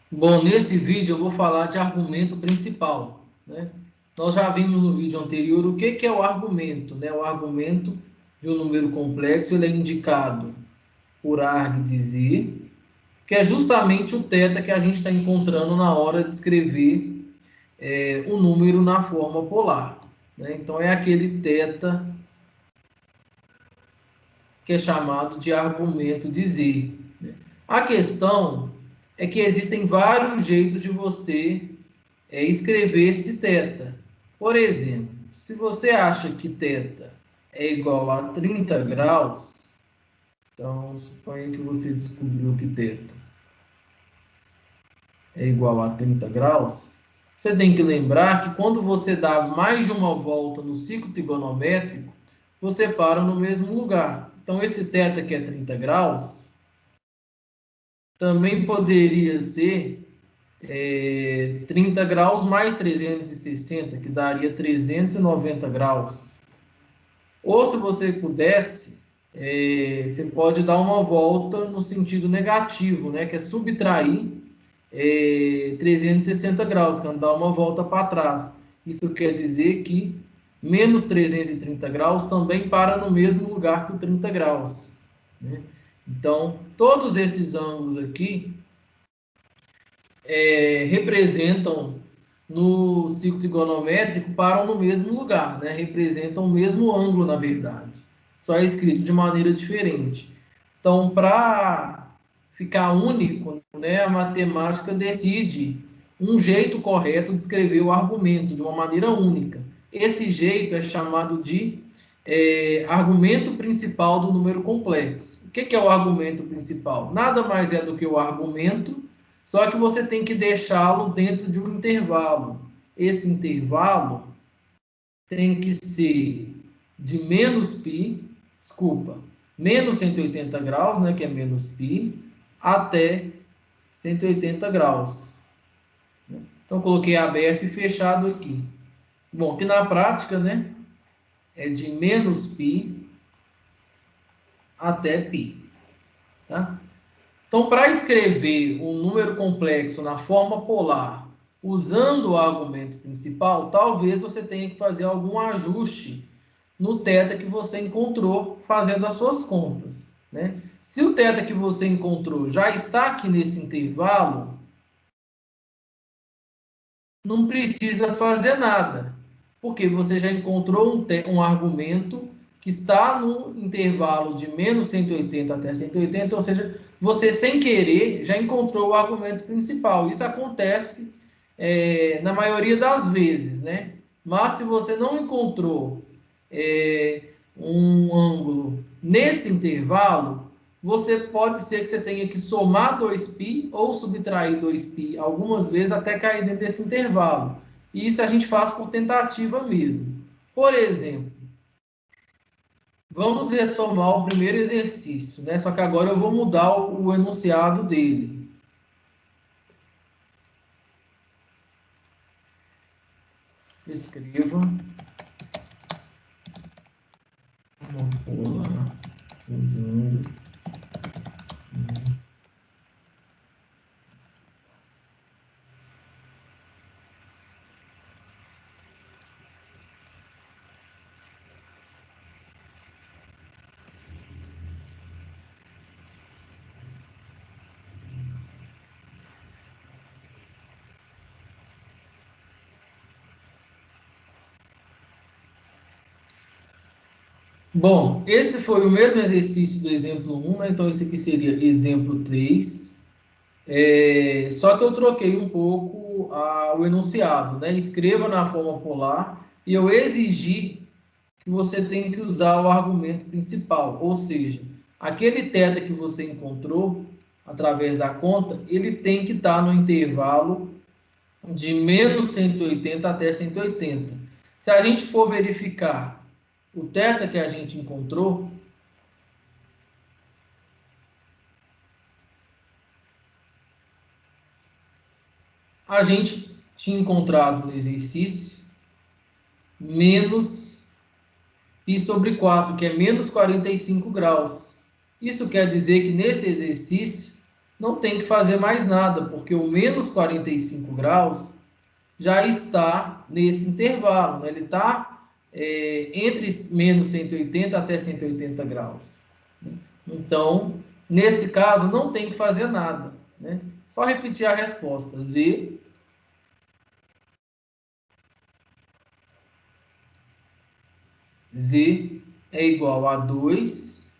Bom, nesse vídeo eu vou falar de argumento principal, né? Nós já vimos no vídeo anterior o que é o argumento, né? O argumento de um número complexo, ele é indicado por arg de z, que é justamente o θ que a gente está encontrando na hora de escrever o número na forma polar, né? Então é aquele θ que é chamado de argumento de z, né? A questão é que existem vários jeitos de você escrever esse θ. Por exemplo, se você acha que θ é igual a 30 graus, então suponha que você descobriu que θ é igual a 30 graus, você tem que lembrar que quando você dá mais de uma volta no ciclo trigonométrico, você para no mesmo lugar. Então, esse θ que é 30 graus, também poderia ser 30 graus mais 360, que daria 390 graus. Ou, se você pudesse, você pode dar uma volta no sentido negativo, né? Que é subtrair 360 graus, que é dar uma volta para trás. Isso quer dizer que menos 330 graus também para no mesmo lugar que o 30 graus, né? Então, todos esses ângulos aqui representam no ciclo trigonométrico param no mesmo lugar, né? Representam o mesmo ângulo, na verdade. Só é escrito de maneira diferente. Então, para ficar único, né, a matemática decide um jeito correto de escrever o argumento de uma maneira única. Esse jeito é chamado de argumento principal do número complexo. O que é o argumento principal? Nada mais é do que o argumento, só que você tem que deixá-lo dentro de um intervalo. Esse intervalo tem que ser de menos π, desculpa, menos 180 graus, né, que é menos π, até 180 graus. Então, coloquei aberto e fechado aqui. Bom, aqui na prática, né, é de menos π até π. Tá? Então, para escrever um número complexo na forma polar, usando o argumento principal, talvez você tenha que fazer algum ajuste no θ que você encontrou fazendo as suas contas, né? Se o θ que você encontrou já está aqui nesse intervalo, não precisa fazer nada, porque você já encontrou um argumento que está no intervalo de menos 180 até 180, ou seja, você sem querer já encontrou o argumento principal. Isso acontece na maioria das vezes, né? Mas se você não encontrou um ângulo nesse intervalo, você pode ser que você tenha que somar 2π ou subtrair 2π algumas vezes até cair dentro desse intervalo. E isso a gente faz por tentativa mesmo. Por exemplo, vamos retomar o primeiro exercício, né? Só que agora eu vou mudar o enunciado dele. Escreva uma polar usando Bom, esse foi o mesmo exercício do exemplo 1, né? Então esse aqui seria exemplo 3. Só que eu troquei um pouco o enunciado, né? Escreva na forma polar e eu exigi que você tenha que usar o argumento principal, ou seja, aquele θ que você encontrou através da conta, ele tem que estar no intervalo de menos 180 até 180. Se a gente for verificar o θ que a gente encontrou, a gente tinha encontrado no exercício menos π sobre 4, que é menos 45 graus. Isso quer dizer que nesse exercício não tem que fazer mais nada, porque o menos 45 graus já está nesse intervalo, né? Ele está entre menos 180 até 180 graus. Então, nesse caso, não tem que fazer nada, né? Só repetir a resposta. Z é igual a 2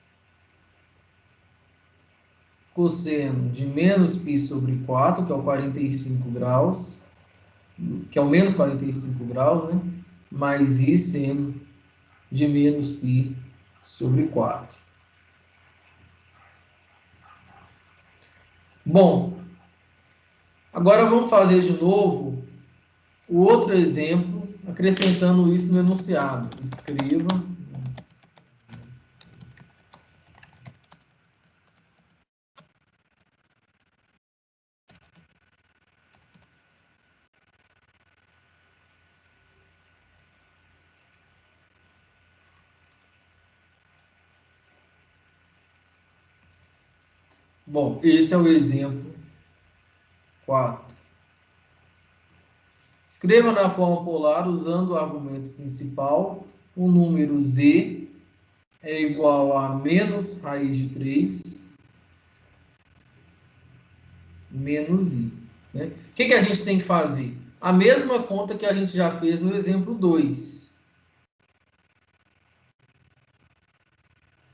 cosseno de menos π sobre 4, que é o 45 graus, que é o menos 45 graus, né? Mais I seno de menos π sobre 4. Bom, agora vamos fazer de novo o outro exemplo, acrescentando isso no enunciado. Escreva. Bom, esse é o exemplo 4. Escreva na forma polar, usando o argumento principal, o número z é igual a menos raiz de 3 menos i. Né? O que a gente tem que fazer? A mesma conta que a gente já fez no exemplo 2.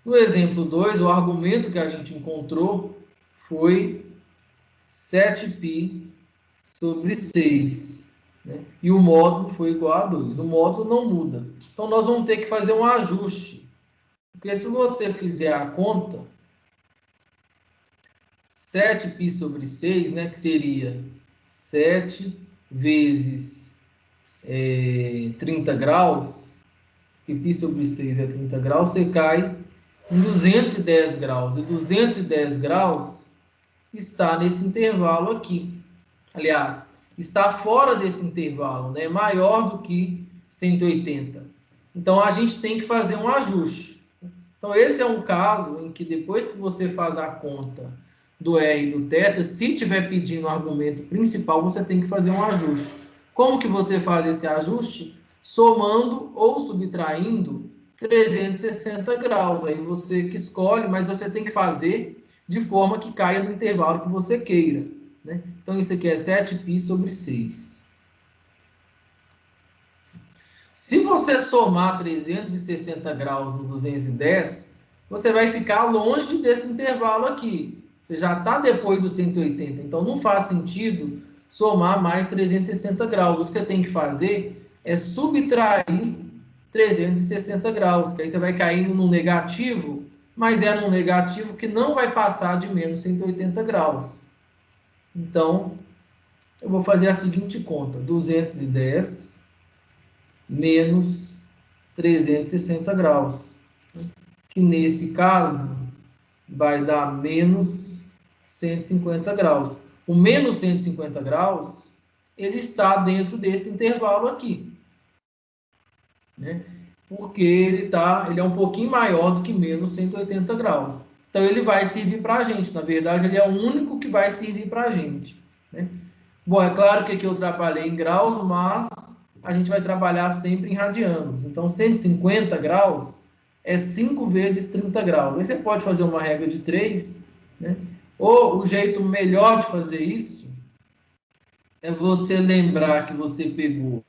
No exemplo 2, o argumento que a gente encontrou foi 7π sobre 6. Né? E o módulo foi igual a 2. O módulo não muda. Então, nós vamos ter que fazer um ajuste. Porque se você fizer a conta, 7π sobre 6, né, que seria 7 vezes 30 graus, que π sobre 6 é 30 graus, você cai em 210 graus. E 210 graus está nesse intervalo aqui. Aliás, está fora desse intervalo, né? Maior do que 180. Então, a gente tem que fazer um ajuste. Então, esse é um caso em que depois que você faz a conta do R e do θ, se tiver pedindo o argumento principal, você tem que fazer um ajuste. Como que você faz esse ajuste? Somando ou subtraindo 360 graus. Aí você que escolhe, mas você tem que fazer de forma que caia no intervalo que você queira. Né? Então, isso aqui é 7π sobre 6. Se você somar 360 graus no 210, você vai ficar longe desse intervalo aqui. Você já está depois do 180, então não faz sentido somar mais 360 graus. O que você tem que fazer é subtrair 360 graus, que aí você vai caindo no negativo, mas é num negativo que não vai passar de menos 180 graus. Então, eu vou fazer a seguinte conta: 210 menos 360 graus, que nesse caso vai dar menos 150 graus. O menos 150 graus, ele está dentro desse intervalo aqui, né? Porque ele é um pouquinho maior do que menos 180 graus. Então, ele vai servir para a gente. Na verdade, ele é o único que vai servir para a gente, né? Bom, é claro que aqui eu trabalhei em graus, mas a gente vai trabalhar sempre em radianos. Então, 150 graus é 5 vezes 30 graus. Aí você pode fazer uma regra de 3, né? Ou o jeito melhor de fazer isso é você lembrar que você pegou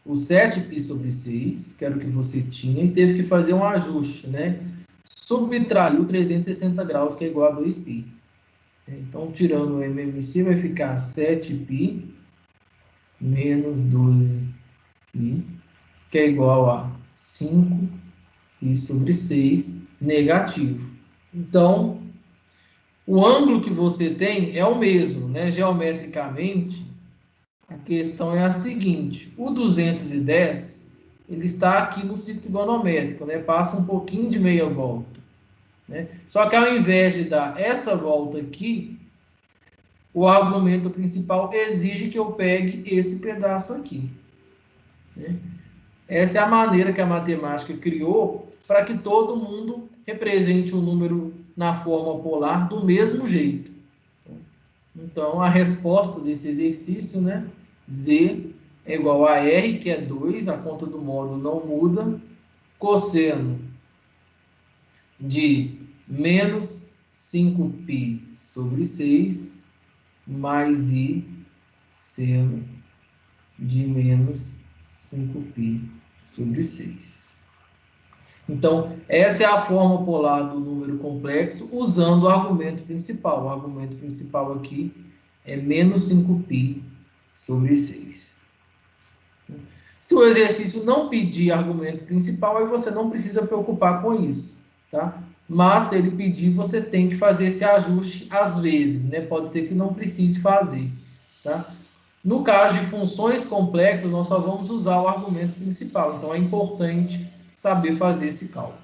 o 7π sobre 6, que era o que você tinha, e teve que fazer um ajuste, né? Subtraiu 360 graus, que é igual a 2π. Então, tirando o MMC, vai ficar 7π menos 12π, que é igual a 5π sobre 6 negativo. Então, o ângulo que você tem é o mesmo, né? Geometricamente, a questão é a seguinte: o 210, ele está aqui no ciclo trigonométrico, né? Passa um pouquinho de meia volta, né? Só que ao invés de dar essa volta aqui, o argumento principal exige que eu pegue esse pedaço aqui, né? Essa é a maneira que a matemática criou para que todo mundo represente um número na forma polar do mesmo jeito. Então, a resposta desse exercício, né? Z é igual a R, que é 2, a conta do módulo não muda, cosseno de menos 5π sobre 6, mais I seno de menos 5π sobre 6. Então, essa é a forma polar do número complexo usando o argumento principal. O argumento principal aqui é menos 5π sobre 6. Se o exercício não pedir argumento principal, aí você não precisa preocupar com isso, tá? Mas se ele pedir, você tem que fazer esse ajuste às vezes, né? Pode ser que não precise fazer, tá? No caso de funções complexas, nós só vamos usar o argumento principal. Então, é importante saber fazer esse cálculo.